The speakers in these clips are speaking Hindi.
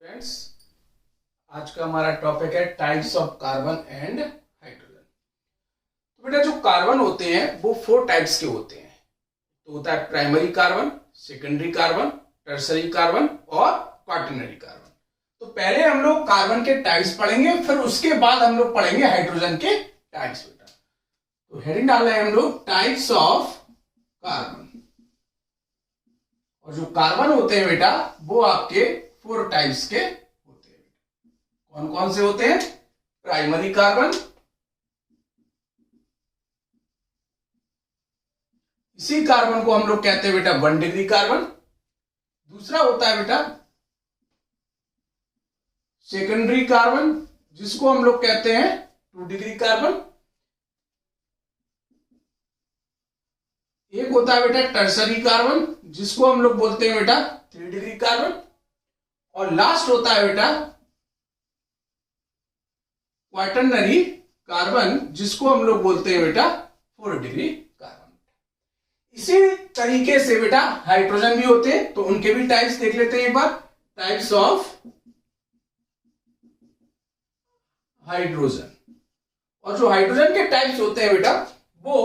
फ्रेंड्स, आज का हमारा टॉपिक है types of carbon and hydrogen. तो बेटा जो कार्बन होते हैं वो 4 टाइप्स के होते हैं। तो होता है primary carbon, secondary carbon, tertiary carbon और क्वाaternary कार्बन। तो पहले हम लोग कार्बन के टाइप्स पढ़ेंगे, फिर उसके बाद हम लोग पढ़ेंगे हाइड्रोजन के टाइप्स। बेटा तो हेडिंग डाल रहे हैं हम लोग टाइप्स ऑफ कार्बन। और जो कार्बन होते हैं बेटा वो आपके 4 टाइप्स के होते हैं। कौन कौन से होते हैं? प्राइमरी कार्बन, इसी कार्बन को हम लोग कहते हैं बेटा 1 डिग्री कार्बन। दूसरा होता है बेटा सेकेंडरी कार्बन, जिसको हम लोग कहते हैं 2 डिग्री कार्बन। एक होता है बेटा टर्सरी कार्बन, जिसको हम लोग बोलते हैं बेटा 3 डिग्री कार्बन। और लास्ट होता है बेटा क्वाटर्नरी कार्बन, जिसको हम लोग बोलते हैं बेटा 4 डिग्री कार्बन। इसी तरीके से बेटा हाइड्रोजन भी होते हैं, तो उनके भी टाइप्स देख लेते हैं एक बार। Types of hydrogen. और जो हाइड्रोजन के टाइप्स होते हैं बेटा वो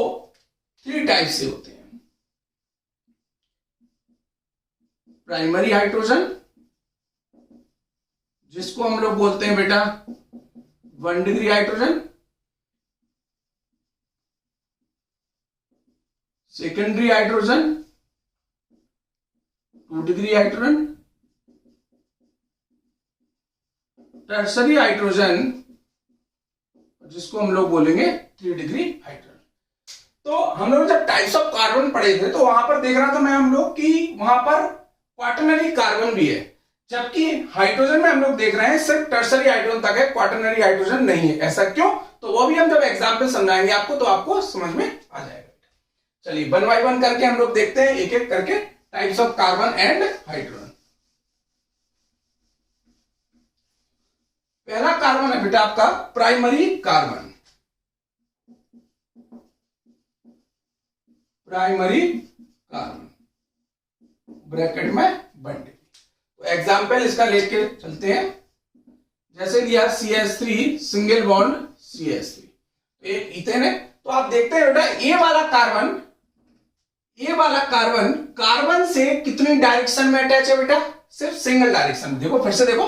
3 टाइप्स से होते हैं। प्राइमरी हाइड्रोजन, जिसको हम लोग बोलते हैं बेटा 1 degree hydrogen. Secondary hydrogen 2 degree hydrogen. Tertiary hydrogen, जिसको हम लोग बोलेंगे 3 डिग्री हाइड्रोजन। तो हम लोग जब टाइप्स ऑफ कार्बन पढ़े थे तो वहां पर देख रहा था मैं हम लोग कि वहां पर क्वाटर्नरी कार्बन भी है, जबकि हाइड्रोजन में हम लोग देख रहे हैं सिर्फ टर्सरी हाइड्रोजन तक है, क्वाटर्नरी हाइड्रोजन नहीं है। ऐसा क्यों? तो वो भी हम जब एग्जाम्पल समझाएंगे आपको तो आपको समझ में आ जाएगा। चलिए 1 बाय 1 करके हम लोग देखते हैं, एक एक करके types of carbon and hydrogen. पहला कार्बन है बेटा आपका primary carbon. Primary carbon bracket में 1 डिग्री। तो एग्जाम्पल इसका लेके चलते हैं। जैसे लिया CH3 सिंगल बॉन्ड CH3, तो एक इथेन है। तो आप देखते हैं बेटा ये वाला कार्बन कार्बन से कितनी डायरेक्शन में अटैच है बेटा? सिर्फ सिंगल डायरेक्शन में। देखो फिर से देखो,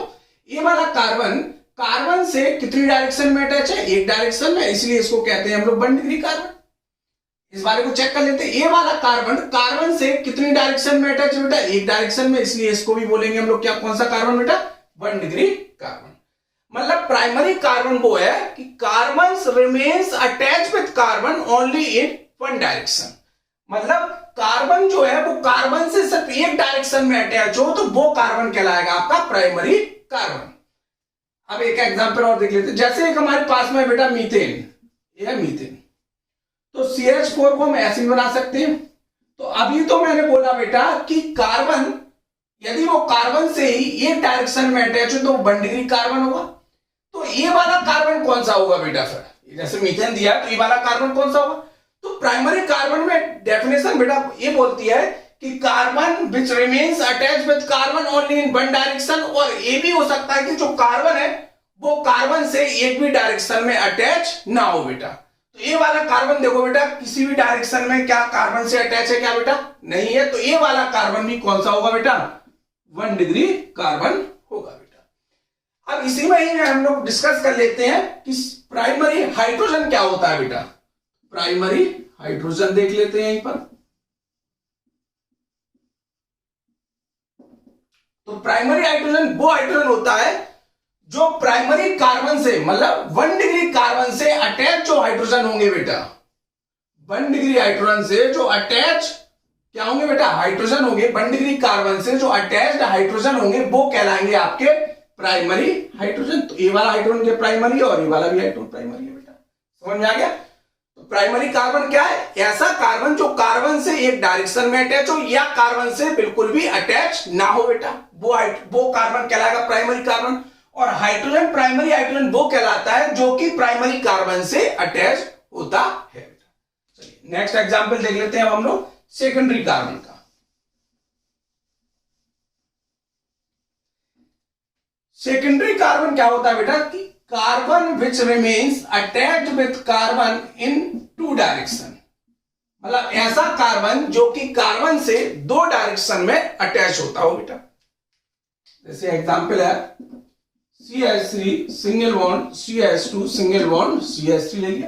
ये वाला कार्बन से कितनी डायरेक्शन में अटैच है? एक डायरेक्शन में, इसलिए इसको कहते हैं हम लोग 1 डिग्री कार्बन। इस बारे को चेक कर लेते हैं। ये वाला कार्बन से कितनी डायरेक्शन में अटैच है बेटा? एक डायरेक्शन में, इसलिए इसको भी बोलेंगे हम लोग क्या, कौन सा कार्बन बेटा? 1 डिग्री कार्बन। मतलब प्राइमरी कार्बन वो है कि carbon remains attach with carbon only in 1 direction. मतलब कार्बन जो है वो कार्बन से सिर्फ एक डायरेक्शन में अटैच हो तो वो कार्बन कहलाएगा आपका प्राइमरी कार्बन। अब एक एग्जांपल और देख लेते हैं। जैसे एक हमारे पास में बेटा मीथेन, ये है मीथेन। तो CH4 को हम ऐसे ही बना सकते हैं। तो अभी तो मैंने बोला बेटा कि कार्बन यदि वो कार्बन से ही एक डायरेक्शन में अटैच हो तो वो 1 डिग्री कार्बन होगा। तो ये वाला कार्बन कौन सा होगा बेटा? फिर जैसे मीथेन दिया तो ये वाला कार्बन कौन सा होगा? तो प्राइमरी कार्बन में डेफिनेशन बेटा ये बोलती है कि carbon which remains attach with carbon only in 1 direction. और ये भी हो सकता है कि जो कार्बन है वो कार्बन से एक भी डायरेक्शन में अटैच ना हो बेटा। तो ये वाला कार्बन देखो बेटा किसी भी डायरेक्शन में क्या कार्बन से अटैच है क्या बेटा? नहीं है। तो ये वाला कार्बन भी कौन सा होगा बेटा? 1 डिग्री कार्बन होगा बेटा। अब इसी में ही हम लोग डिस्कस कर लेते हैं कि प्राइमरी हाइड्रोजन क्या होता है बेटा। प्राइमरी हाइड्रोजन देख लेते हैं यहीं पर। तो प्राइमरी हाइड्रोजन वो हाइड्रोजन होता है जो प्राइमरी कार्बन से, मतलब 1 डिग्री कार्बन से अटैच जो हाइड्रोजन होंगे बेटा, 1 डिग्री हाइड्रोजन से जो अटैच क्या होंगे बेटा? हाइड्रोजन होंगे। 1 डिग्री कार्बन से जो अटैच्ड हाइड्रोजन होंगे वो कहलाएंगे आपके प्राइमरी हाइड्रोजन। तो ये वाला हाइड्रोजन के प्राइमरी और ये वाला भी हाइड्रोजन प्राइमरी है बेटा। समझ में आ गया? तो प्राइमरी कार्बन क्या है? ऐसा कार्बन जो कार्बन से एक डायरेक्शन में अटैच हो या कार्बन से बिल्कुल भी अटैच ना हो बेटा, वो कार्बन कहलाएगा प्राइमरी कार्बन। और हाइड्रोजन प्राइमरी हाइड्रोजन वो कहलाता है जो कि प्राइमरी कार्बन से अटैच होता है। चलिए नेक्स्ट एग्जांपल देख लेते हैं हम लोग सेकेंडरी कार्बन का। सेकेंडरी कार्बन क्या होता है बेटा कि carbon which remains attached with carbon in two direction, मतलब ऐसा कार्बन जो कि कार्बन से दो डायरेक्शन में अटैच होता हो बेटा। जैसे एग्जांपल है CH3 single bond CH2 single bond CH3 ले लिया,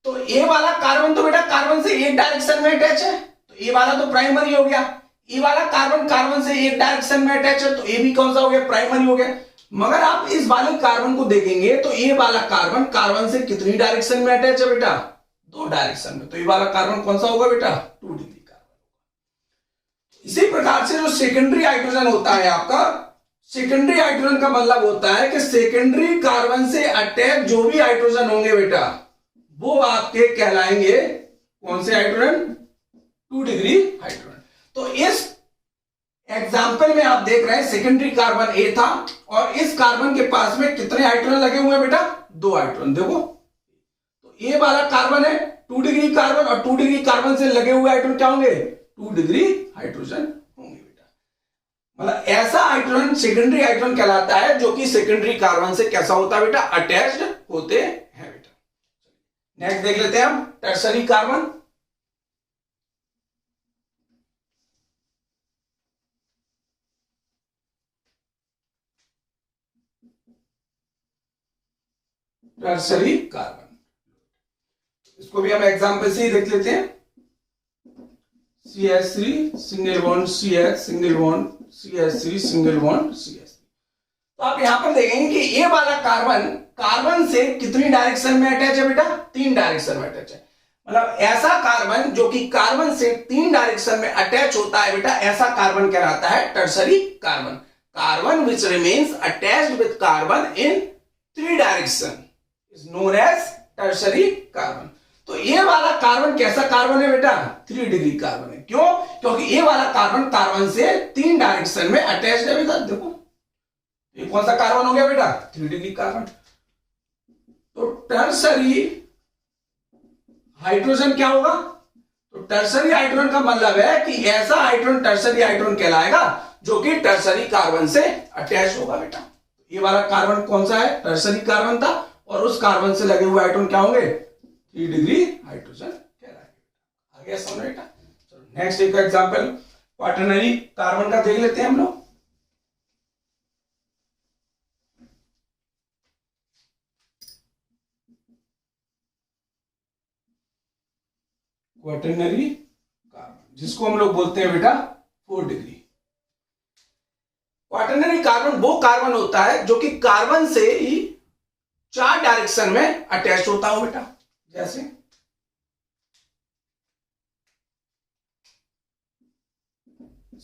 तो ए वाला कार्बन तो बेटा कार्बन से एक डायरेक्शन में अटैच है, तो ए वाला तो प्राइमरी हो गया। ए वाला कार्बन कार्बन से एक डायरेक्शन में अटैच है, तो ए भी कौन सा हो गया, प्राइमरी हो गया। मगर आप इस वाले कार्बन को देखेंगे तो ए वाला कार्बन कार्बन से कितनी डायरेक्शन में अटैच है बेटा, दो डायरेक्शन में, तो ये वाला कार्बन कौन सा होगा बेटा, 2 डिग्री कार्बन। इसी प्रकार से जो सेकेंडरी हाइड्रोजन होता है आपका, सेकेंडरी हाइड्रोजन का मतलब होता है कि सेकेंडरी कार्बन से अटैच जो भी हाइड्रोजन होंगे बेटा वो आपके कहलाएंगे कौन से हाइड्रोजन, 2 डिग्री हाइड्रोजन। तो इस एग्जाम्पल में आप देख रहे हैं सेकेंडरी कार्बन ए था और इस कार्बन के पास में कितने हाइड्रोजन लगे हुए हैं बेटा, 2 हाइड्रोजन। देखो तो ए वाला कार्बन है 2 डिग्री कार्बन और 2 डिग्री कार्बन से लगे हुए हाइड्रोजन क्या होंगे, 2 डिग्री हाइड्रोजन होंगे बेटा। मतलब ऐसा हाइड्रोजन सेकेंडरी हाइड्रोजन कहलाता है जो कि सेकेंडरी कार्बन से कैसा होता है बेटा, अटैच्ड होते हैं बेटा। नेक्स्ट देख लेते हैं हम टर्सरी कार्बन। टर्सरी कार्बन, इसको भी हम एग्जांपल से ही देख लेते हैं। CH3 single bond CH single bond CH3 single bond CH3। तो आप यहां पर देखेंगे कि ये वाला कार्बन कार्बन से कितनी डायरेक्शन में अटैच है बेटा, 3 डायरेक्शन में अटैच है। मतलब ऐसा कार्बन जो कि कार्बन से 3 डायरेक्शन में अटैच होता है बेटा, ऐसा कार्बन कहलाता है tertiary carbon. Carbon which remains attached with carbon in 3 direction is known as tertiary carbon. तो ये वाला कार्बन कैसा कार्बन है बेटा, 3 डिग्री कार्बन है। क्यों, क्योंकि ये वाला कार्बन कार्बन से 3 डायरेक्शन में अटैच्ड है बेटा। देखो ये कौन सा कार्बन हो गया बेटा, 3 डिग्री कार्बन। तो टर्सरी हाइड्रोजन क्या होगा, तो टर्सरी हाइड्रोजन का मतलब है कि ऐसा हाइड्रोजन टर्सरी हाइड्रोजन कहलाएगा जो कि टर्सरी कार्बन से अटैच होगा बेटा। ये वाला कार्बन कौन सा है, टर्सरी कार्बन था और उस कार्बन से लगे हुए हाइड्रोजन क्या होंगे, 3 डिग्री हाइड्रोजन कहलाएंगे। आगे समझ बेटा। चलो नेक्स्ट एक एग्जांपल क्वाटरनरी कार्बन का देख लेते हैं हम लोग। क्वाटरनरी कार्बन जिसको हम लोग बोलते हैं बेटा 4 डिग्री। क्वाटरनरी कार्बन वो कार्बन होता है जो कि कार्बन से ही 4 डायरेक्शन में अटैच होता हो बेटा। जैसे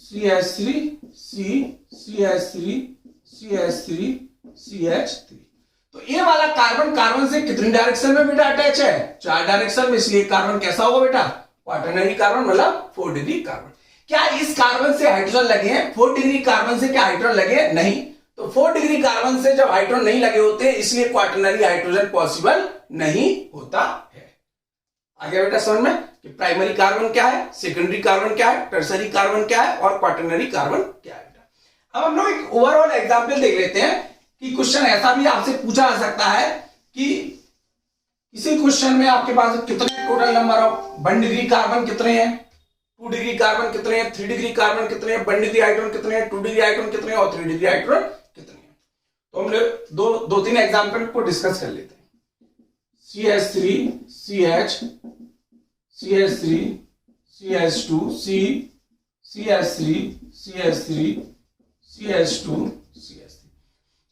CH3 C CH3 CH3 CH3। तो ये वाला कार्बन कार्बन से कितनी डायरेक्शन में बेटा अटैच है, 4 डायरेक्शन में, इसलिए कार्बन कैसा होगा बेटा, क्वाटरनरी कार्बन मतलब 4 डिग्री कार्बन। क्या इस कार्बन से हाइड्रोजन लगे हैं, 4 डिग्री कार्बन से क्या हाइड्रोजन लगे हैं, नहीं। तो 4 डिग्री कार्बन से जब हाइड्रोजन नहीं लगे होते इसलिए क्वाटरनरी हाइड्रोजन पॉसिबल नहीं होता है। आगे बेटा समझ में कि प्राइमरी कार्बन क्या है, सेकेंडरी कार्बन क्या है, टर्सरी कार्बन क्या है और क्वाटरनरी कार्बन क्या है बेटा। अब हम लोग एक ओवरऑल एग्जांपल देख लेते हैं कि क्वेश्चन ऐसा भी आपसे पूछा जा सकता है कि इसी क्वेश्चन में आपके पास कितने total number of 1 degree carbon कितने हैं, 2 डिग्री कार्बन कितने हैं, 3 डिग्री कार्बन कितने हैं, 1 डिग्री हाइड्रोजन कितने हैं, 2 डिग्री हाइड्रोजन कितने हैं और 3 डिग्री हाइड्रोजन कितने हैं। तो हम लोग 2-3 एग्जांपल को डिस्कस कर लेते हैं। CH3 CH CH3 CH2 C CH3 CH3 CH2 CH3।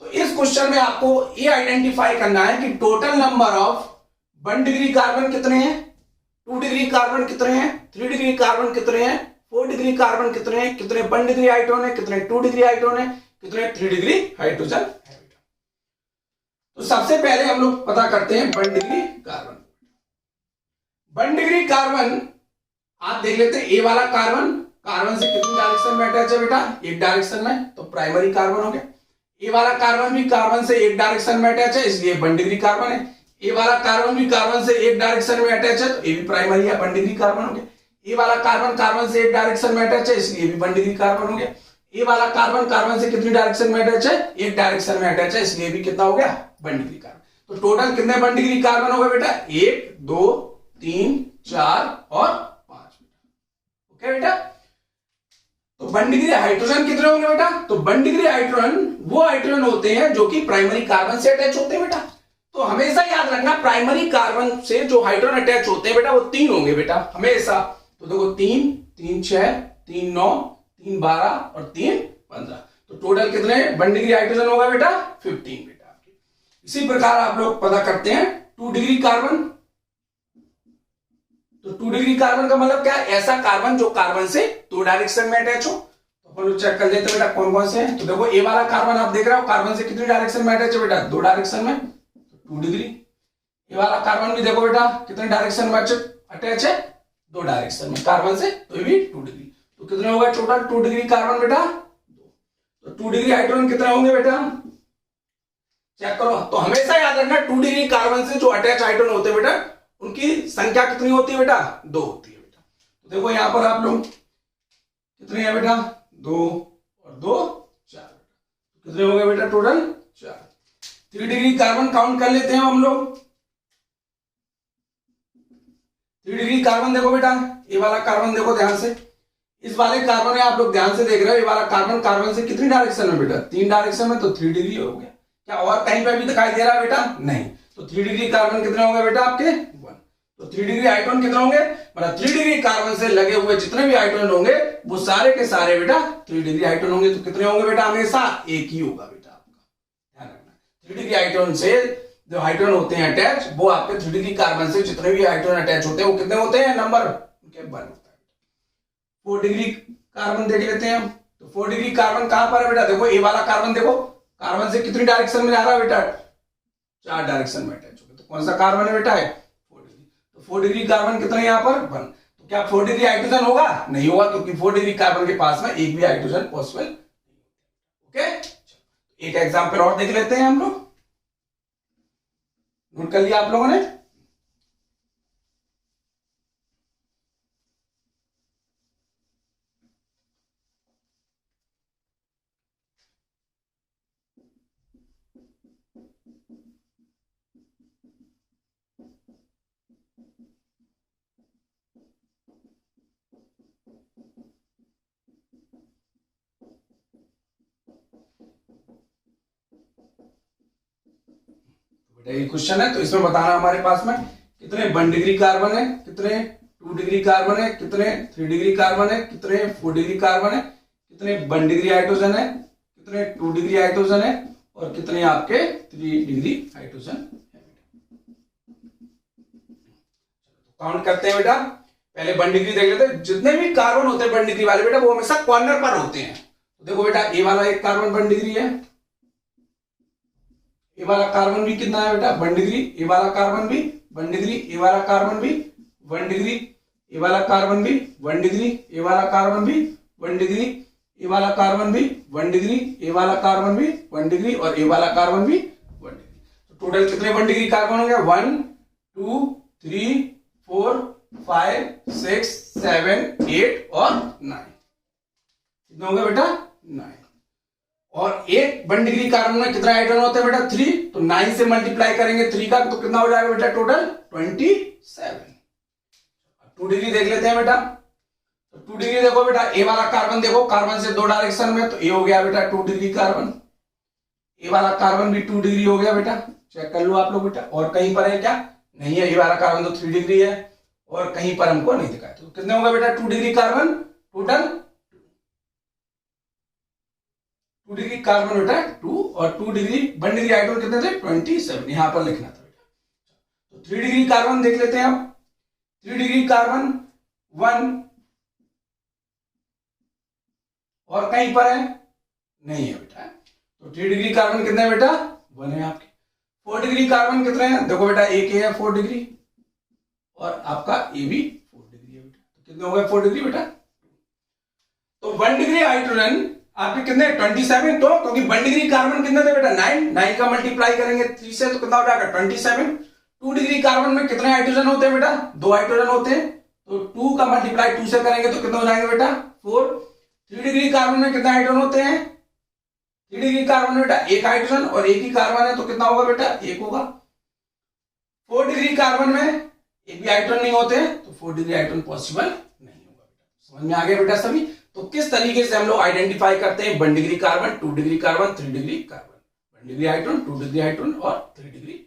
तो इस क्वेश्चन में आपको ये आइडेंटिफाई करना है कि total number of 1 degree carbon कितने हैं, 2 डिग्री कार्बन कितने हैं, 3 डिग्री कार्बन कितने हैं, 4 डिग्री कार्बन कितने हैं, कितने 1 डिग्री हाइड्रोजन है, कितने 2 डिग्री हाइड्रोजन है, कितने 3 डिग्री हाइड्रोजन है। तो सबसे पहले हम लोग पता करते हैं 1 डिग्री कार्बन। 1 डिग्री कार्बन आप देख लेते हैं, ए वाला कार्बन कार्बन से कितनी डायरेक्शन में अटैच है बेटा, एक डायरेक्शन में, तो प्राइमरी कार्बन हो गया। ए वाला कार्बन भी कार्बन से एक डायरेक्शन में अटैच है इसलिए 1 डिग्री कार्बन है। ए वाला कार्बन भी कार्बन से एक डायरेक्शन में अटैच है तो ए भी प्राइमरी है, 1 डिग्री कार्बन हो गया। ए वाला कार्बन कार्बन से एक डायरेक्शन में अटैच है इसलिए भी 1 डिग्री कार्बन हो गया। ए वाला कार्बन कार्बन से कितनी डायरेक्शन में अटैच है, एक डायरेक्शन में अटैच है, इसलिए भी कितना हो गया 1 डिग्री कार्बन। तो टोटल कितने 1 डिग्री कार्बन हो गए बेटा, 1 2 3 4 और 5। ओके बेटा, तो 1 डिग्री हाइड्रोजन कितने होंगे बेटा, तो 1 डिग्री हाइड्रोजन वो हाइड्रोजन होते हैं जो कि प्राइमरी कार्बन से अटैच होते हैं बेटा। तो हमेशा याद रखना प्राइमरी कार्बन से जो हाइड्रोजन अटैच होते हैं बेटा वो 3 होंगे बेटा हमेशा। तो देखो 3 3 6 3 9 3 12 और 3 15। तो टोटल कितने 1 डिग्री हाइड्रोजन होगा बेटा 15 बेटा आपके। इसी प्रकार आप लोग पता करते हैं 2 डिग्री कार्बन। तो 2 डिग्री कार्बन का मतलब क्या, ऐसा कार्बन जो कार्बन से 2 डायरेक्शन में अटैच हो। तो अपन लोग चेक कर लेते हैं बेटा कौन कौन से हैं। तो देखो ए वाला कार्बन आप देख रहे हो कार्बन से कितनी डायरेक्शन में अटैच है बेटा, 2 डायरेक्शन में, 2 डिग्री। ये वाला कार्बन भी देखो बेटा कितने डायरेक्शन में अटैच है, 2 डायरेक्शन में कार्बन से, तो ये भी 2 डिग्री। तो कितने होगा टोटल 2 डिग्री कार्बन बेटा 2। तो 2 डिग्री हाइड्रोजन कितने होंगे बेटा, चेक करो। तो हमेशा याद रखना 2 डिग्री कार्बन से जो अटैच हाइड्रोजन होते हैं बेटा उनकी संख्या कितनी होती है बेटा, 2 होती है बेटा। तो देखो यहां पर आप लोग कितने हैं बेटा, 2 और 2 4। कितने हो गए बेटा टोटल 4। 3 डिग्री कार्बन काउंट कर लेते हैं हम लोग। 3 डिग्री कार्बन देखो बेटा, ये वाला कार्बन देखो ध्यान से, इस वाले कार्बन में आप लोग ध्यान से देख रहे हो, ये वाला कार्बन कार्बन से कितनी डायरेक्शन में बेटा, 3 डायरेक्शन में, तो 3 डिग्री हो गया। क्या और कहीं पे भी दिखाई दे रहा है बेटा, नहीं। तो 3 डिग्री कार्बन कितने होंगे बेटा आपके 1। तो 3 डिग्री हाइड्रोजन कितने होंगे, मतलब 3 डिग्री कार्बन से लगे हुए जितने भी हाइड्रोजन होंगे वो सारे के सारे बेटा 3 डिग्री हाइड्रोजन होंगे। तो कितने होंगे बेटा, हमेशा एक ही होगा बेटा आपका, ध्यान रखना। 3 डिग्री हाइड्रोजन से जो हाइड्रोजन होते हैं अटैच, वो आपके 3 डिग्री कार्बन से जितने भी हाइड्रोजन अटैच होते हैं वो कितने होते हैं, नंबर उनके 1 होता है। 4 डिग्री कार्बन देख लेते हैं हम। तो 4 डिग्री कार्बन कहां पर है बेटा, देखो ये वाला कार्बन देखो कार्बन से कितनी डायरेक्शन में जा रहा है बेटा, 4 डायरेक्शन में अटैच हो गया। तो कौन सा कार्बन है बेटा है 4 डिग्री। तो 4 डिग्री कार्बन कितने यहाँ पर 1। तो क्या 4 डिग्री हाइड्रोजन होगा, नहीं होगा, क्योंकि 4 डिग्री कार्बन के पास में एक भी हाइड्रोजन पॉसिबल। ओके, एक एग्जांपल और देख लेते हैं हम लोग, नोट कर लिया आप लोगों ने। ये क्वेश्चन है, तो इसमें बताना हमारे पास में कितने 1 डिग्री कार्बन है, कितने 2 डिग्री कार्बन है, कितने 3 डिग्री कार्बन है, कितने 4 डिग्री कार्बन है, कितने 1 डिग्री हाइड्रोजन है, कितने 2 डिग्री हाइड्रोजन है और कितने आपके 3 डिग्री हाइड्रोजन है। काउंट करते हैं बेटा, पहले 1 डिग्री देख लेते हैं। जितने भी कार्बन होते हैं 1 डिग्री वाले बेटा वो हमेशा कॉर्नर पर होते हैं। तो देखो बेटा ये वाला एक कार्बन 1 डिग्री है, ये वाला कार्बन भी कितना है बेटा 1 डिग्री, ये वाला कार्बन भी 1 डिग्री, ये वाला कार्बन भी 1 डिग्री, ये वाला कार्बन भी 1 डिग्री, ये वाला कार्बन भी 1 डिग्री, ये वाला कार्बन भी 1 डिग्री, ये वाला कार्बन भी 1 डिग्री और ये वाला कार्बन भी 1 डिग्री। तो टोटल कितने 1 डिग्री कार्बन हो गया, 1 2 3 4 5 6 7 8 और 9। कितने हो गए बेटा 9। और एक 1 डिग्री कार्बन में कितना हाइड्रोजन होता है बेटा 3। तो 9 से मल्टीप्लाई करेंगे 3 का, तो कितना हो जाएगा बेटा टोटल 27। 2 डिग्री देख लेते हैं बेटा। तो 2 डिग्री देखो बेटा, ए वाला कार्बन देखो कार्बन से 2 डायरेक्शन में, तो ए हो गया बेटा 2 डिग्री कार्बन। ए वाला कार्बन भी 2 डिग्री हो गया बेटा, चेक कर लो आप लोग बेटा। और कहीं पर है क्या, नहीं है, ए वाला कार्बन तो 3 डिग्री है और कहीं पर हमको नहीं दिखाया। तो कितने होगा बेटा 2 degree carbon total, 2 degree carbon बेटा 2 और 2 डिग्री 1 डिग्री हाइड्रोजन कितने थे 27, यहां पर लिखना था बेटा। तो 3 डिग्री कार्बन देख लेते हैं आप। 3 डिग्री कार्बन 1 और कहीं पर है, नहीं है बेटा। तो 3 डिग्री कार्बन कितने बेटा 1 है आपके। 4 डिग्री कार्बन कितने हैं, देखो बेटा एक है 4 डिग्री और आपका ए भी 4 डिग्री है बेटा। तो कितने हो गए 4 डिग्री बेटा। तो 1 डिग्री हाइड्रोजन आपके कितने 27, तो क्योंकि 1 डिग्री कार्बन कितने थे बेटा 9 का मल्टीप्लाई करेंगे 3 से तो कितना हो जाएगा 27। 2 डिग्री कार्बन में कितने हाइड्रोजन होते हैं बेटा 2 हाइड्रोजन होते हैं, तो 2 का मल्टीप्लाई 2 से करेंगे तो कितने हो जाएंगे बेटा 4। 3 डिग्री कार्बन में कितने हाइड्रोजन होते हैं? 3 डिग्री कार्बन में बेटा एक हाइड्रोजन, और एक ही कार्बन है तो कितना होगा बेटा? एक होगा। 4 डिग्री कार्बन में एक भी हाइड्रोजन नहीं होते हैं तो 4 डिग्री हाइड्रोजन पॉसिबल नहीं होगा बेटा। समझ में आ गया बेटा सभी? तो किस तरीके से हम लोग आइडेंटिफाई करते हैं 1 degree carbon, 2 degree carbon, 3 degree carbon, 1 degree hydrogen, 2 degree hydrogen और 3 डिग्री